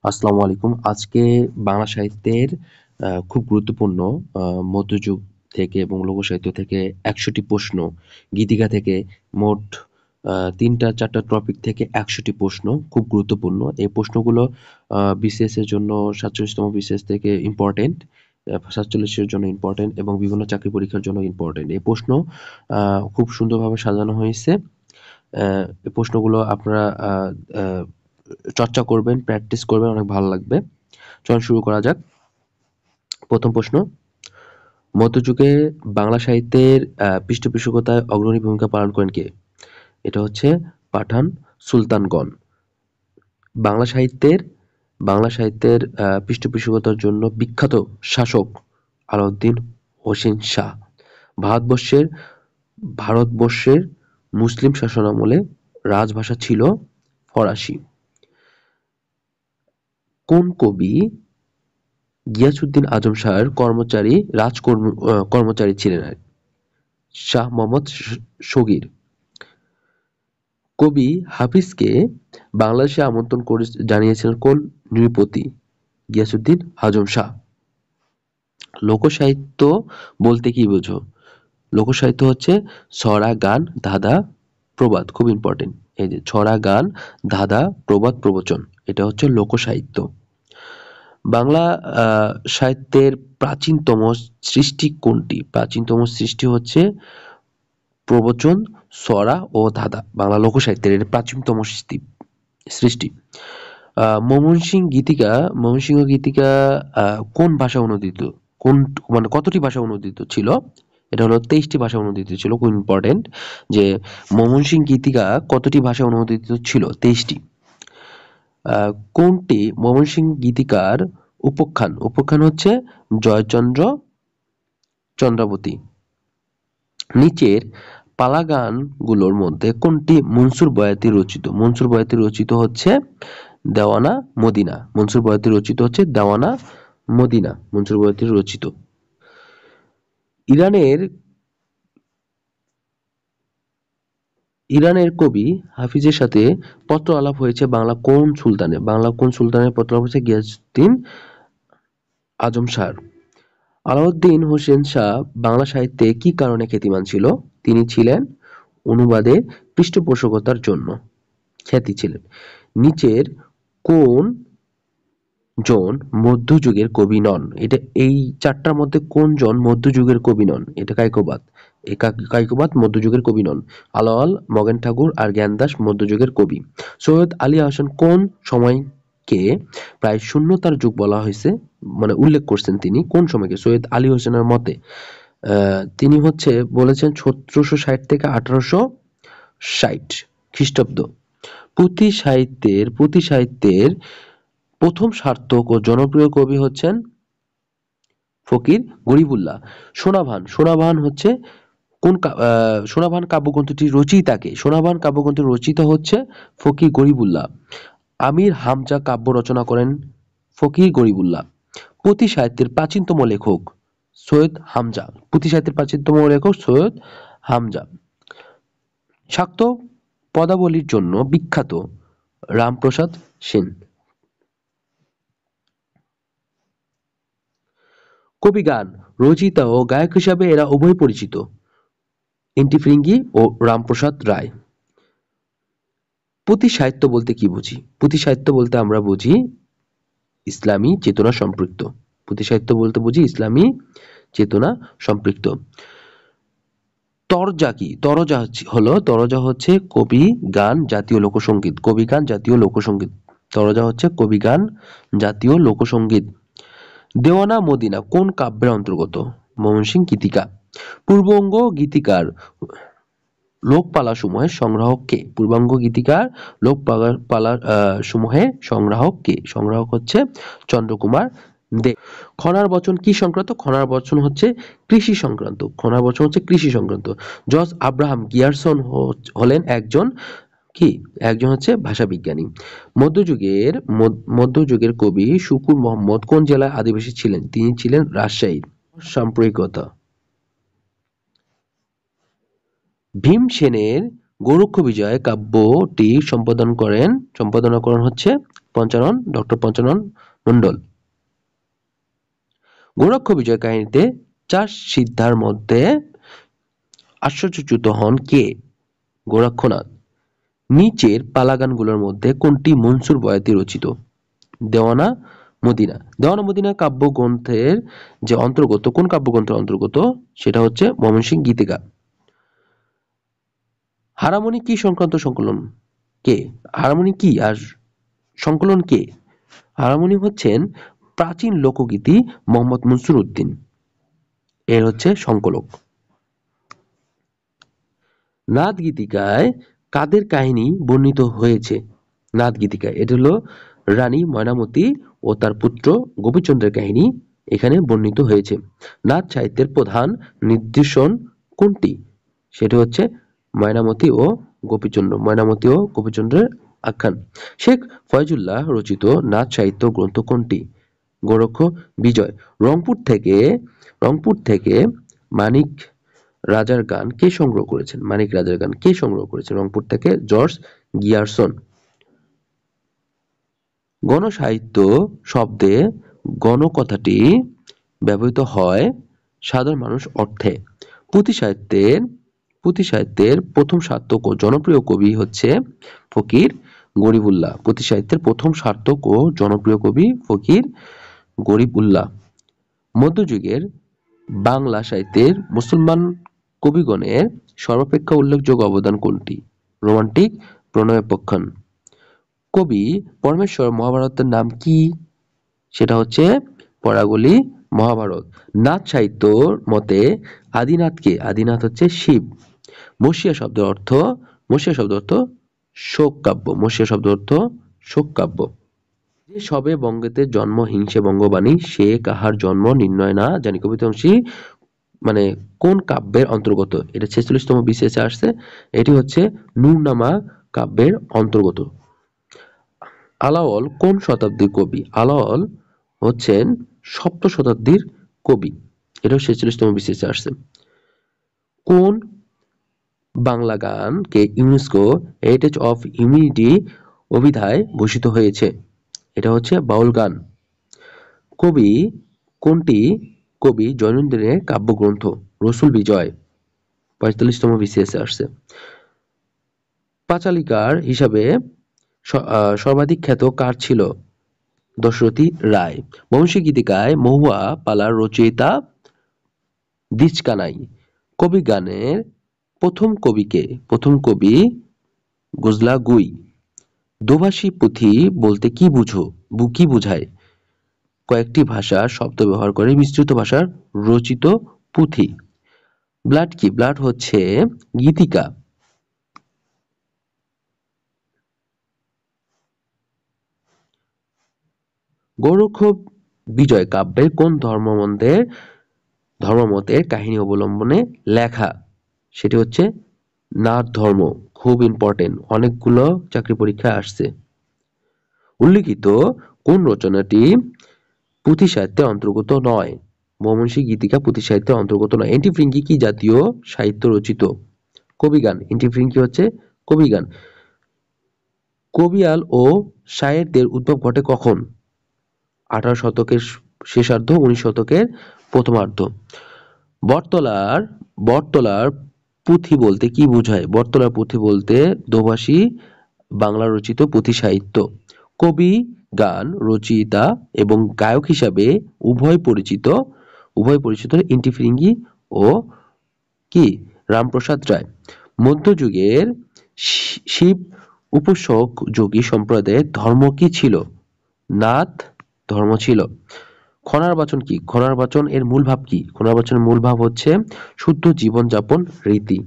আসসালামু আলাইকুম। আজকে বাংলা সাহিত্যের খুব গুরুত্বপূর্ণ মধ্যযুগ থেকে এবং লোকসাহিত্য থেকে ১০০টি প্রশ্ন, গীতিকা থেকে মোট ৩টা-৪টা টপিক থেকে ১০০টি প্রশ্ন খুব গুরুত্বপূর্ণ। এই প্রশ্নগুলো বিসিএস এর জন্য ৪৭তম বিসিএস থেকে ইম্পোর্টেন্ট, ৪৭ এর জন্য ইম্পোর্টেন্ট এবং বিভিন্ন চাকরি পরীক্ষার জন্য ইম্পোর্টেন্ট। এই প্রশ্ন খুব সুন্দরভাবে সাজানো হয়েছে। এই প্রশ্নগুলো আপনারা আ আ চর্চা করবেন, প্র্যাকটিস করবেন, অনেক ভালো লাগবে। চলুন শুরু করা যাক। প্রথম প্রশ্ন, মধ্যযুগে বাংলা সাহিত্যের পৃষ্ঠপোষকতায় অগ্রণী ভূমিকা পালন করেন কে? এটা হচ্ছে পাঠান সুলতানগণ। বাংলা সাহিত্যের বাংলা সাহিত্যের পৃষ্ঠপোষকতার জন্য বিখ্যাত শাসক আলাউদ্দিন হোসেন শাহ। ভারতবর্ষের ভারতবর্ষের মুসলিম শাসনামলে রাজভাষা ছিল ফরাসি। কোন কবি গিয়াসউদ্দিন আজম শাহের কর্মচারী ছিলেন? শাহ মোহাম্মদ শগীর। কবি হাফিজকে বাংলাদেশে আমন্ত্রণ করে জানিয়েছিলেন কোন নৃপতি? গিয়াসউদ্দিন আজম শাহ। লোকসাহিত্য বলতে কি বোঝো? লোকসাহিত্য হচ্ছে ছড়া, গান, ধাঁধা, প্রবাদ। খুব ইম্পর্টেন্ট। এই যে ছড়া, গান, ধাঁধা, প্রবাদ, প্রবচন, এটা হচ্ছে লোকসাহিত্য। বাংলা সাহিত্যের প্রাচীনতম সৃষ্টি কোনটি? প্রাচীনতম সৃষ্টি হচ্ছে প্রবচন, ছড়া ও ধাঁধা। বাংলা লোকসাহিত্যের এটা প্রাচীনতম সৃষ্টি। ময়মনসিংহ গীতিকা কোন ভাষায় অনূদিত? কোন মানে কতটি ভাষা অনূদিত ছিল? এটা হলো ২৩টি ভাষা অনূদিত ছিল। খুব ইম্পর্টেন্ট যে ময়মনসিংহ গীতিকা কতটি ভাষায় অনূদিত ছিল? ২৩টি। কোনটি ময়মনসিংহ গীতিকার উপাখ্যান? উপাখ্যান হচ্ছে জয়চন্দ্র চন্দ্রাবতী। নিচের পালাগানগুলোর মধ্যে কোনটি মনসুর বয়াতি রচিত? মনসুর বয়াতি রচিত হচ্ছে দেওয়ানা মদিনা। মনসুর বয়াতি রচিত হচ্ছে দেওয়ানা মদিনা। মনসুর বয়াতি রচিত। ইরানের কবি হাফিজের সাথে পত্র আলাপ হয়েছে বাংলা কোন সুলতানের? বাংলা কোন সুলতানের পত্র আলাপ হয়েছে? গিয়াসউদ্দিন আজম শাহর। আলাউদ্দিন হোসেন শাহ বাংলা সাহিত্যে কি কারণে খ্যাতিমান ছিল? তিনি ছিলেন অনুবাদের পৃষ্ঠপোষকতার জন্য খ্যাতি ছিলেন। নিচের কোন জন মধ্যযুগের কবি নন? এটা এই চারটার মধ্যে কোন জন মধ্যযুগের কবি নন? এটা কায়কোবাদ। এই কায়কোবাদ মধ্যযুগের কবি নন। আলাওল, মগেন ঠাকুর আর জ্ঞানদাস মধ্যযুগের কবি। সৈয়দ আলী আহসান কোন সময়কে প্রায় শূন্যতার যুগ বলা হয়েছে? মানে উল্লেখ করছেন তিনি কোন সময়কে? সৈয়দ আলী হোসেনের মতে তিনি হচ্ছে বলেছেন ১৭৬০ থেকে ১৮৬০ খ্রিস্টাব্দ। পুঁথি সাহিত্যের প্রথম সার্থক ও জনপ্রিয় কবি হচ্ছেন ফকির গরিবুল্লাহ। সোনাভান হচ্ছে সোনাভান কাব্যগ্রন্থটির রচয়িতা কে? সোনাভান কাব্যগ্রন্থের রচয়িতা হচ্ছে ফকির গরিবুল্লাহ। আমির হামজা কাব্য রচনা করেন ফকির গরিবুল্লাহ। পুঁথি সাহিত্যের প্রাচীনতম লেখক সৈয়দ হামজা। পুঁথি সাহিত্যের প্রাচীনতম লেখক সৈয়দ হামজা। শাক্ত পদাবলীর জন্য বিখ্যাত রামপ্রসাদ সেন। কবিগান রচয়িতা ও গায়ক হিসাবে এরা উভয় পরিচিত। এন.টি. ফিরিঙ্গি ও রামপ্রসাদ রায়। পুঁথি সাহিত্য বলতে কি বুঝি? পুঁথি সাহিত্য বলতে আমরা বুঝি ইসলামী চেতনা সম্পৃক্ত। পুঁথি সাহিত্য বলতে বুঝি ইসলামী চেতনা সম্পৃক্ত। তরজা কি? তরজা হচ্ছে কবি গান জাতীয় লোকসঙ্গীত। কবি গান জাতীয় লোকসঙ্গীত। তরজা হচ্ছে কবি গান জাতীয় লোকসঙ্গীত। দেওয়ানা মদিনা কোন কাব্যের অন্তর্গত? ময়মনসিংহ গীতিকা। পূর্বাঙ্গ গীতিকার লোকপালা সমূহের সংগ্রাহক কে? পূর্বাঙ্গ গীতিকার লোকপালা সমূহের সংগ্রাহক কে? সংগ্রাহক হচ্ছে চন্দ্রকুমার দেব। খনার বচন কি সংক্রান্ত? খনার বচন হচ্ছে কৃষি সংক্রান্ত। খনার বচন হচ্ছে কৃষি সংক্রান্ত। জর্জ আব্রাহাম গিয়ারসন হলেন একজন হচ্ছে ভাষাবিজ্ঞানী। মধ্যযুগের কবি শুকুর মোহাম্মদ কোন জেলায় আদিবাসী ছিলেন? তিনি ছিলেন রাজশাহীর। সাম্প্রয়িকতা। ভীমসেনের গোরক্ষ বিজয় কাব্যটি সম্পাদনা করেন হচ্ছে পঞ্চানন, ডক্টর পঞ্চানন মণ্ডল। গোরক্ষ বিজয় কাহিনীতে 4 সিদ্ধার মধ্যে আশ্চর্যচ্যুত হন কে? গোরক্ষনাথ। নিচের পালাগানগুলোর মধ্যে কোনটি মনসুর বয়াতি রচিত? দেওয়ানা মদিনা। দেওয়ানা মদিনা কাব্যগ্রন্থের যে অন্তর্গত, কোন কাব্যগ্রন্থের অন্তর্গত? সেটা হচ্ছে ময়মনসিংহ গীতিকা। হারামণি কি সংক্রান্ত সংকলন কে? হারামণি কি আর সংকলন কে? হারামণি হচ্ছেন প্রাচীন লোকগীতি মোহাম্মদ মনসুর উদ্দিন এর হচ্ছে সংকলক। নাথ গীতিকায় কাদের কাহিনী বর্ণিত হয়েছে? নাথ গীতিকায় এটা হলো রানী ময়নামতি ও তার পুত্র গোপীচন্দ্রের কাহিনী এখানে বর্ণিত হয়েছে। নাথ সাহিত্যের প্রধান নিদর্শন কোনটি? সেটা হচ্ছে ময়নামতি ও গোপীচন্দ্রের আখ্যান। শেখ ফয়জুল্লাহ রচিত নাথ সাহিত্য গ্রন্থ কোনটি? গোরক্ষ বিজয়। রংপুর থেকে মানিক রাজার গান কে সংগ্রহ করেছেন? মানিক রাজার গান কে সংগ্রহ করেছেন? রংপুর থেকে জর্জ গিয়ারসন। গণসাহিত্য শব্দে গণ কথাটি ব্যবহৃত হয় সাধারণ মানুষ অর্থে। পুঁথি সাহিত্যের প্রথম সার্থক ও জনপ্রিয় কবি হচ্ছে ফকির গরিবুল্লাহ। পুঁথি সাহিত্যের প্রথম সার্থক ও জনপ্রিয় কবি ফকির গরিবুল্লাহ। মধ্যযুগের বাংলা সাহিত্যের মুসলমান কবিগণের সর্বাপেক্ষা উল্লেখযোগ্য অবদান কোনটি? রোমান্টিক প্রণয়োপাখ্যান। কবি পরমেশ্বর মহাভারতের নাম কি? সেটা হচ্ছে পরাগলি মহাভারত। নাথ সাহিত্যর মতে আদিনাথ কে? আদিনাথ হচ্ছে শিব। মসিয়া শব্দের অর্থ শোক কাব্য। মসিয়া শব্দের অর্থ শোক কাব্য। যে সবে বঙ্গেতে জন্ম হিংসে বঙ্গবাণী, সে কাহার জন্ম নির্ণয় না জানি কবিতা অংশী মানে কোন কাব্যের অন্তর্গত? এটা 46তম বিসিএসে আসছে। এটি হচ্ছে নূরনামা কাব্যের অন্তর্গত। আলাওল কোন শতাব্দীর কবি? আলাওল হচ্ছেন 7ম শতাব্দীর কবি। এটা 46তম বিসিএসে আসছে। কোন বাংলা গানকে ইউনেস্কো হেরিটেজ অফ হিউম্যানিটি অভিধায় ভূষিত হয়েছে? এটা হচ্ছে বাউল গান। কোনটি কবি জৈনন্দিনের কাব্যগ্রন্থ? রসুল বিজয়। 45তম বিসিএসে আসছে। পাঁচালিকার হিসাবে সর্বাধিক খ্যাত কার ছিল? দশরথী রায়। মহিষী গীতিকায় মহুয়া পালার রচয়িতা দ্বিজকানাই। কবি গানের প্রথম কবি গুজলা গুই। দোভাষী পুঁথি বলতে কি বোঝায়? কয়েকটি ভাষার শব্দ ব্যবহার করে মিশ্রিত ভাষার রচিত পুঁথি। ব্লাড কি? ব্লাড হচ্ছে গীতিকা। গোরক্ষ বিজয় কাব্যের কোন ধর্মমতের কাহিনী অবলম্বনে লেখা? সেটি হচ্ছে নাথ ধর্ম। খুব ইম্পর্টেন্ট, অনেকগুলো চাকরি পরীক্ষায় আসছে। উল্লিখিত কোন রচনাটি পুঁথি সাহিত্যের অন্তর্গত নয়? ময়মনসিংহ গীতিকা পুঁথি সাহিত্যের অন্তর্গত নয়। এন্টিফ্রিঙ্কি কি জাতীয় সাহিত্য রচিত? কবিগান। এন্টিফ্রিঙ্কি হচ্ছে কবিগান। কবিয়াল ও শায়েরদের উদ্ভব ঘটে কখন? 18 শতকের শেষার্ধ, 19 শতকের প্রথমার্ধ। বটতলার পুঁথি বলতে কি বোঝায়? বটতলার পুঁথি বলতে দোভাষী বাংলা রচিত পুঁথি সাহিত্য। কবি, গান রচয়িতা এবং গায়ক হিসাবে উভয় পরিচিত এন্টিফ্রিঙ্কি ও কি রামপ্রসাদ রায়। মধ্যযুগের শিব উপাসক যোগী সম্প্রদায়ের ধর্ম কি ছিল? নাথ ধর্ম ছিল। খনার কি? খনার এর মূল ভাব কি? খনার মূল ভাব হচ্ছে শুদ্ধ জীবনযাপন রীতি।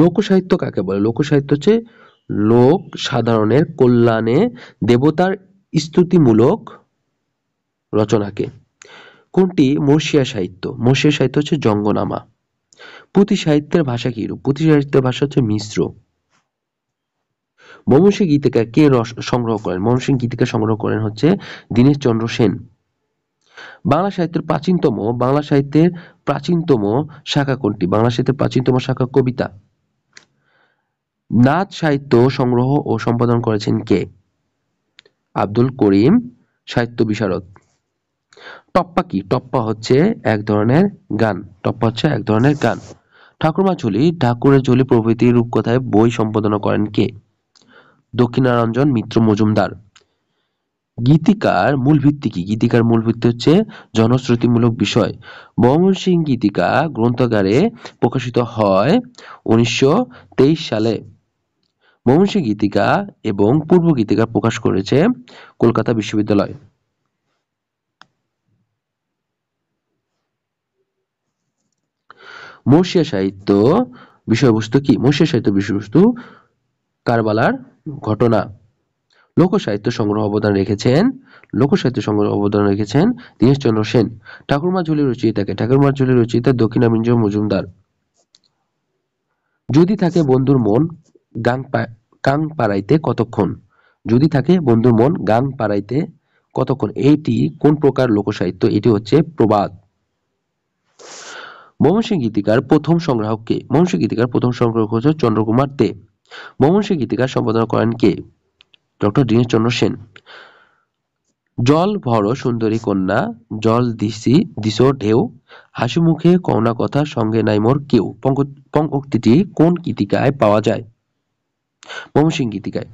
লোকসাহিত্য কাকে বলে? লোকসাহিত্য হচ্ছে লোক সাধারণের কল্যাণে দেবতার স্তুতিমূলক রচনাকে। কোনটি মর্সিয়া সাহিত্য? মর্সিয়া সাহিত্য হচ্ছে জঙ্গনামা। পুঁথি সাহিত্যের ভাষা কি রূপ? পুঁথি সাহিত্যের ভাষা হচ্ছে মিশ্র। ময়মনসিংহ গীতিকা কে সংগ্রহ করেন? ময়মনসিংহ গীতিকা সংগ্রহ করেন হচ্ছে দীনেশ চন্দ্র সেন। বাংলা সাহিত্যের প্রাচীনতম শাখা কোনটি? বাংলা সাহিত্যের প্রাচীনতম শাখা কবিতা। নাচ সাহিত্য সংগ্রহ ও সম্পাদন করেছেন কে? আব্দুল করিম, সাহিত্য বিশারদ। টপ্পা কি? টপ্পা হচ্ছে এক ধরনের গান। টপ্পা হচ্ছে এক ধরনের গান। ঠাকুরমার ঝুলি, ঠাকুরের ঝুলি প্রভৃতি রূপকথায় বই সম্পাদনা করেন কে? দক্ষিণারঞ্জন মিত্র মজুমদার। গীতিকার মূল ভিত্তি কি? গীতিকার মূল ভিত্তি হচ্ছে জনশ্রুতিমূলক বিষয়। ময়মনসিংহ গীতিকা গ্রন্থাগারে প্রকাশিত হয় 1923 সালে। ময়মনসিংহ গীতিকা এবং পূর্ব গীতিকা প্রকাশ করেছে কলকাতা বিশ্ববিদ্যালয়। মর্সিয়া সাহিত্য বিষয়বস্তু কি? মর্সিয়া সাহিত্য বিষয়বস্তু কারবালার ঘটনা। লোকসাহিত্য সংগ্রহ অবদান রেখেছেন দীনেশচন্দ্র সেন। ঠাকুরমার ঝুলি রচয়িতা কে? ঠাকুরমার ঝুলি রচয়িতা দক্ষিণারঞ্জন মজুমদার। যদি থাকে বন্ধুর মন গাং পাড়াইতে কতক্ষণ? যদি থাকে বন্ধুর মন গাং পাড়াইতে কতক্ষণ, এইটি কোন প্রকার লোকসাহিত্য? এটি হচ্ছে প্রবাদ। ময়মনসিংহ গীতিকার প্রথম সংগ্রাহক কে? ময়মনসিংহ গীতিকার প্রথম সংগ্রাহক হচ্ছে চন্দ্রকুমার দে। ময়মনসিংহ গীতিকার সম্পাদনা করেন কে? ডক্টর দীনেশচন্দ্র সেন। জল ভর সুন্দরী কন্যা, জল দিছো ঢেউ, হাসি মুখে কওনা কথা, সঙ্গে নাই মোর কেউ। পঙ্ক্তিটি কোন গীতিকায় পাওয়া যায়? ময়মনসিংহ গীতিকায়।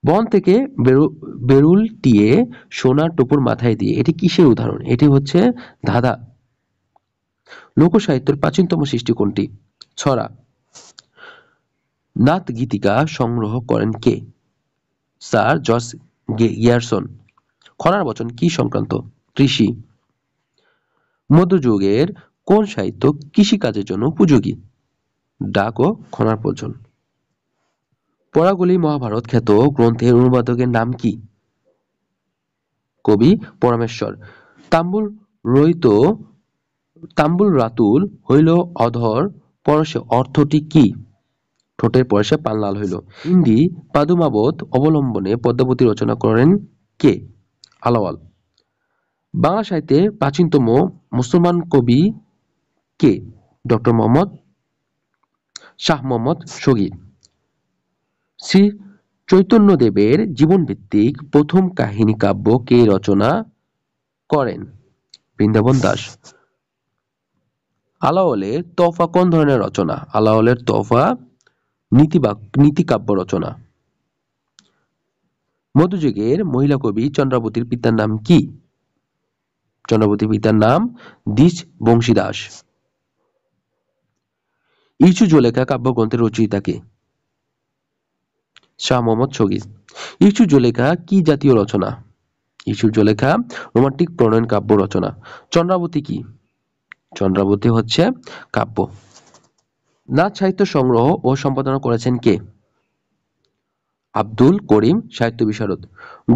বন থেকে বেরুল টিয়ে সোনার টোপর মাথায় দিয়ে, এটি কিসের উদাহরণ? এটি হচ্ছে ধাঁধা। লোকসাহিত্যের প্রাচীনতম সৃষ্টি কোনটি? ছড়া। নাথ গীতিকা সংগ্রহ করেন কে? Sir George Grierson. খরার বচন কি সংক্রান্ত? কৃষি। মধ্যযুগের কোন সাহিত্য কৃষিকাজের জন্য উপযোগী? ডাক ও খনার বচন। পরাগলি মহাভারত খ্যাত গ্রন্থের অনুবাদকের নাম কি? কবি পরমেশ্বর। তাম্বুল রাতুল হইল অধর পরশে, অর্থটি কি? ঠোঁটের পরশে পান লাল হইল। হিন্দি পাদুমাবত অবলম্বনে পদ্মাবতী রচনা করেন কে? আলাওল। বাংলা সাহিত্যের প্রাচীনতম মুসলমান কবি কে? ডক্টর শাহ মোহাম্মদ শগীর। শ্রী চৈতন্যদেবের জীবনভিত্তিক প্রথম কাহিনী কাব্য কে রচনা করেন? বৃন্দাবন দাস। আলাওলের তোহফা কোন ধরনের রচনা? আলাওলের তোহফা নীতিকাব্য রচনা। মধ্যযুগের মহিলা কবি চন্দ্রাবতীর পিতার নাম কি? চন্দ্রাবতীর পিতার নাম দ্বিজ বংশী দাস। ইচু জলেখা কাব্যগ্রন্থের রচয়িতা কে? শাহ মোহাম্মদ শগীর। ইচু জলেখা কি জাতীয় রচনা? ইচু জলেখা রোমান্টিক প্রণয়ন কাব্য রচনা। চন্দ্রাবতী কি? চন্দ্রাবতী হচ্ছে কাব্য। নাচ সাহিত্য সংগ্রহ ও সম্পাদনা করেছেন কে? আব্দুল করিম, সাহিত্য বিশারদ।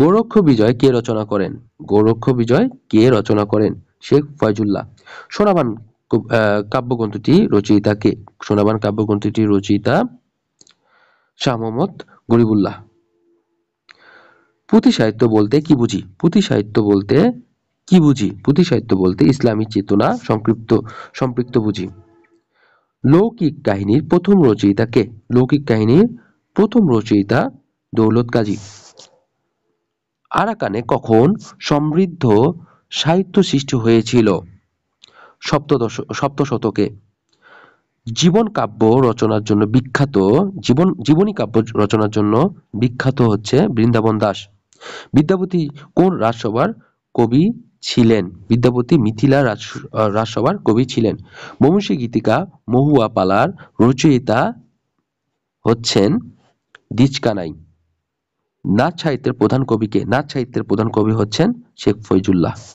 গোরক্ষ বিজয় কে রচনা করেন? গোরক্ষ বিজয় কে রচনা করেন? শেখ ফয়জুল্লাহ। সোনাবান কাব্যগ্রন্থটি রচয়িতা কে? সোনাবান কাব্যগ্রন্থটি রচয়িতা শাহ মোহাম্মদ গরিবুল্লাহ। পুঁথি সাহিত্য বলতে কি বুঝি? পুঁথি সাহিত্য বলতে কি বুঝি? পুঁথি সাহিত্য বলতে ইসলামী চেতনা সম্পৃক্ত বুঝি। লৌকিক কাহিনীর প্রথম রচয়িতা কে? লৌকিক কাহিনীর প্রথম রচয়িতা দৌলত কাজী। আরাকানে কখন সমৃদ্ধ সাহিত্য সৃষ্টি হয়েছিল? সপ্তদশ শতকে। জীবনী কাব্য রচনার জন্য বিখ্যাত হচ্ছে বৃন্দাবন দাস। বিদ্যাপতি কোন রাজসভার কবি ছিলেন? বিদ্যাপতি মিথিলা রাজসভার কবি ছিলেন। ময়মনসিংহ গীতিকা মহুয়া পালার রচয়িতা হচ্ছেন দ্বিজ কানাই। নাচ সাহিত্যের প্রধান কবি কে? নাচ সাহিত্যের প্রধান কবি হচ্ছেন শেখ ফয়জুল্লাহ।